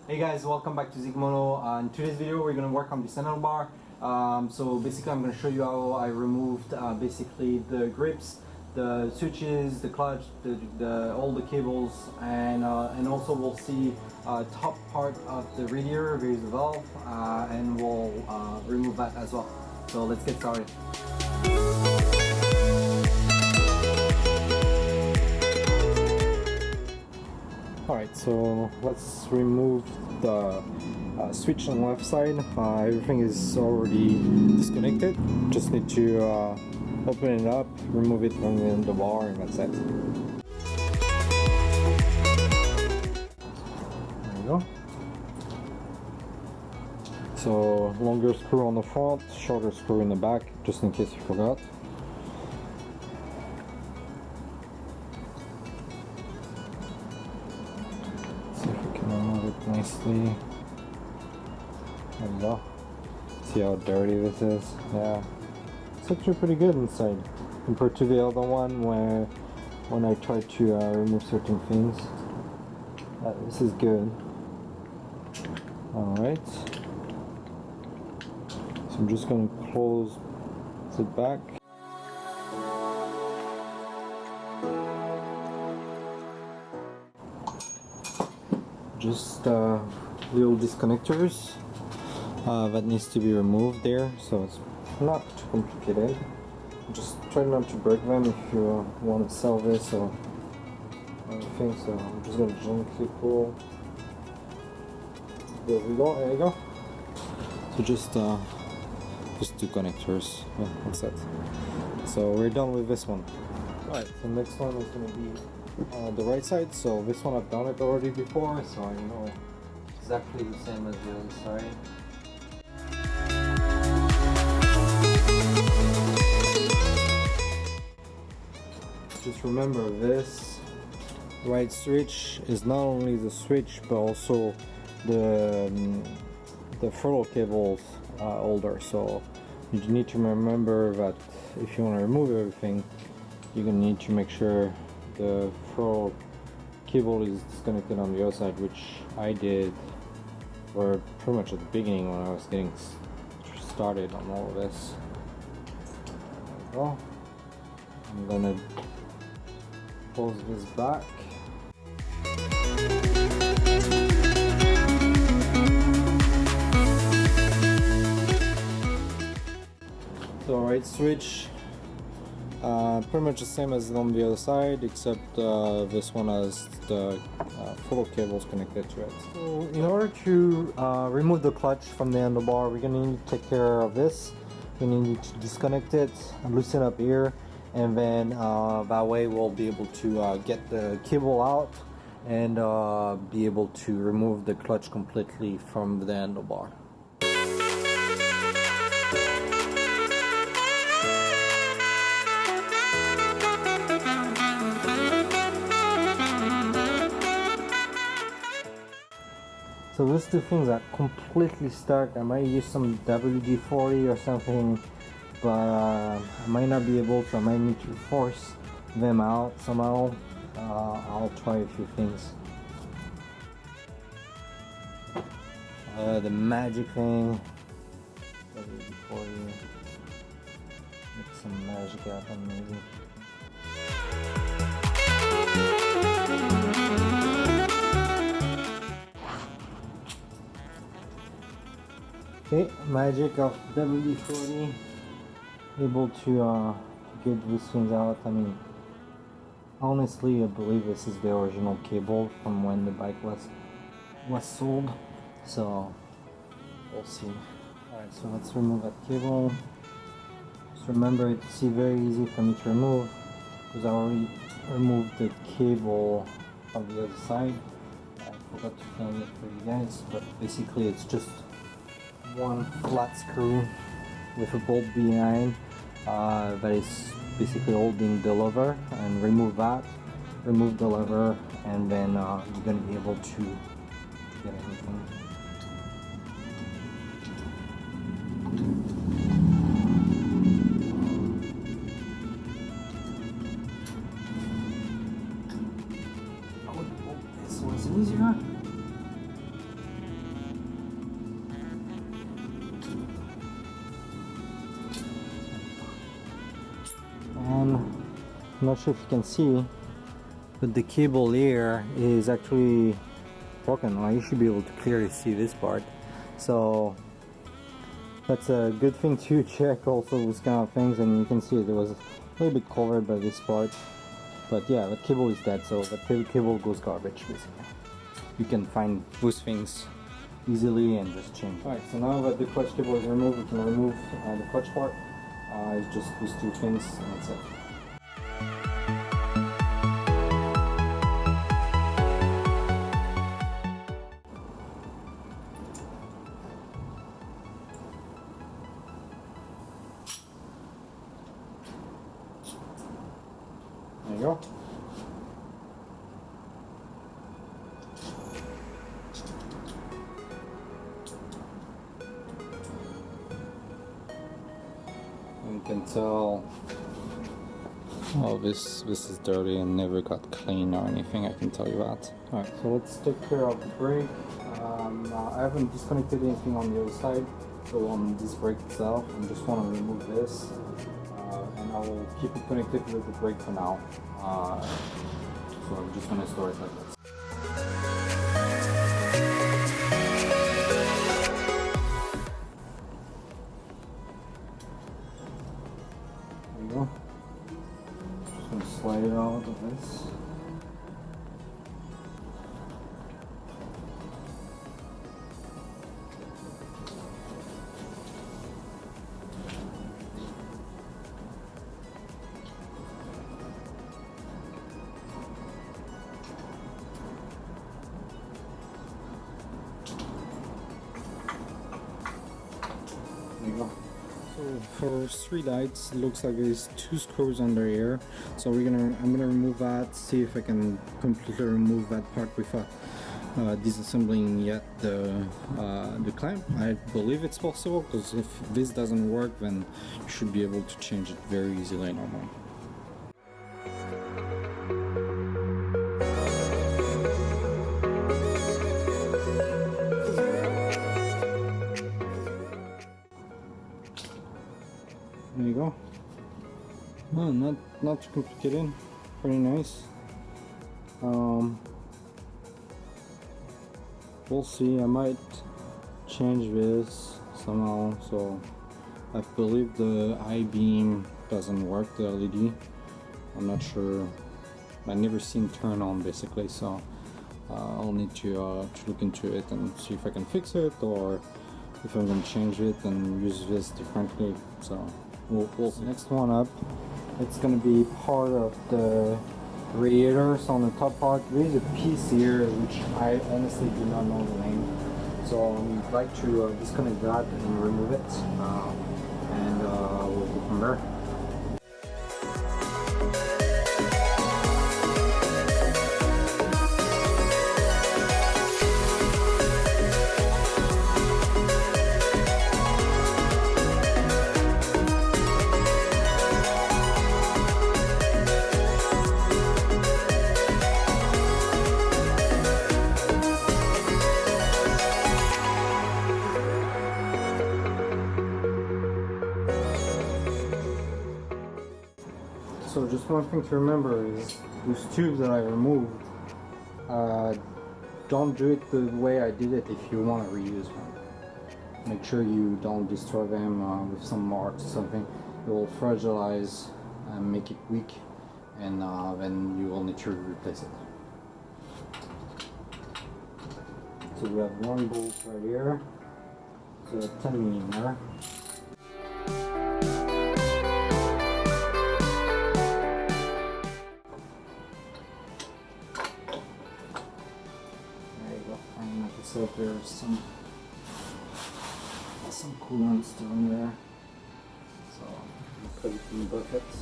Hey guys, welcome back to Zigmoto. In today's video we're going to work on this handlebar. So basically I'm going to show you how I removed basically the grips, the switches, the clutch, all the cables, and also we'll see top part of the radiator, there's the valve, and we'll remove that as well. So let's get started. Alright, so let's remove the switch on the left side. Everything is already disconnected. Just need to open it up, remove it from the bar, and that's it. There you go. So longer screw on the front, shorter screw in the back, just in case you forgot. Nicely. There we go. See how dirty this is? Yeah. It's actually pretty good inside compared to the other one when I tried to remove certain things. This is good. Alright. So I'm just going to close it back. Just little disconnectors that needs to be removed there, so it's not too complicated. Just try not to break them if you want to sell this or anything. So I'm just going to gently pull. There we go. There you go. So just two connectors. Yeah, that's it. So we're done with this one. Right. The next one is going to be the right side. So this one I've done it already before, so I know exactly the same as the other side. Just remember, this right switch is not only the switch but also the throttle cables holder. So you need to remember that if you want to remove everything, you're gonna need to make sure the throttle cable is disconnected on the other side, which I did for pretty much at the beginning when I was getting started on all of this. There we go. I'm gonna close this back. So right switch, pretty much the same as on the other side, except this one has the throttle cables connected to it. So in order to remove the clutch from the handlebar, we're going to need to take care of this. We need to disconnect it and loosen up here, and then that way we'll be able to get the cable out and be able to remove the clutch completely from the handlebar. So those two things are completely stuck. I might use some WD-40 or something, but I might not be able to. I might need to force them out somehow. I'll try a few things. The magic thing, WD-40, make some magic happen maybe. Okay, magic of WD-40, able to get these things out. I mean, honestly, I believe this is the original cable from when the bike was sold. So we'll see. Alright, so let's remove that cable. Just remember, it's very easy for me to remove because I already removed the cable on the other side. I forgot to film it for you guys, but basically it's just one flat screw with a bolt behind that is basically holding the lever, and remove that, remove the lever, and then you're going to be able to get everything. This one's easier. I'm not sure if you can see, but the cable here is actually broken. Like, you should be able to clearly see this part. So that's a good thing to check also with kind of things. And you can see it was a little bit covered by this part. But yeah, the cable is dead, so that cable goes garbage basically. You can find those things easily and just change. Alright, so now that the clutch cable is removed, we can remove the clutch part. It's just these two things and that's it. There you go. You can tell, oh, this is dirty and never got clean or anything, I can tell you that. Alright, so let's take care of the brake. I haven't disconnected anything on the other side, so on this brake itself, I just want to remove this, and I will keep it connected with the brake for now. So I'm just going to store it like this. There you go. Just going to slide it out of this. There you go. So for street lights, it looks like there's two screws under here. So I'm gonna remove that, see if I can completely remove that part without disassembling yet the clamp. I believe it's possible, because if this doesn't work, then you should be able to change it very easily normally. There you go. Well, not too complicated. Pretty nice. We'll see. I might change this somehow. So I believe the I-beam doesn't work, the LED. I'm not sure. I never seen turn on basically. So I'll need to look into it and see if I can fix it, or if I'm gonna change it and use this differently. So we'll see. Next one up, it's gonna be part of the radiator. So on the top part, there is a piece here which I honestly do not know the name. So I'd like to disconnect that and remove it, and we'll go from there. So just one thing to remember is those tubes that I removed, don't do it the way I did it if you want to reuse them. Make sure you don't destroy them with some marks or something. It will fragilize and make it weak, and then you will need to replace it. So we have one bolt right here, so 10mm. So there's some coolant still in there, so I'll put it in the buckets.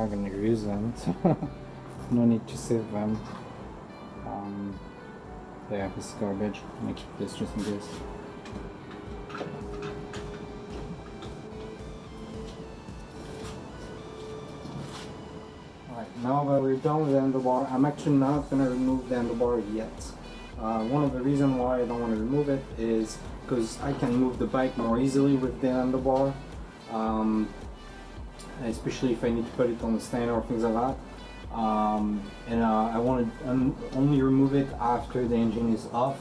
not going to use them, so no need to save them. Yeah, this is garbage. I'm gonna keep this just in case. Alright, now that we're done with the handlebar, I'm actually not going to remove the handlebar yet. One of the reasons why I don't want to remove it is because I can move the bike more easily with the handlebar, especially if I need to put it on the stand or things like that. I want to only remove it after the engine is off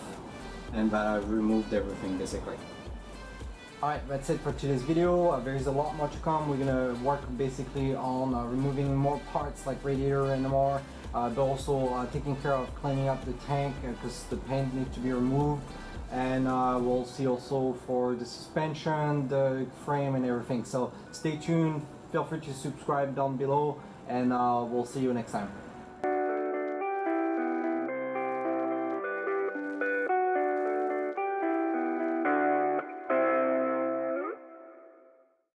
and that I've removed everything basically. Alright, that's it for today's video. There is a lot more to come. We're going to work basically on removing more parts like radiator and more, but also taking care of cleaning up the tank because the paint needs to be removed. And we'll see also for the suspension, the frame and everything. So stay tuned, feel free to subscribe down below, and we'll see you next time.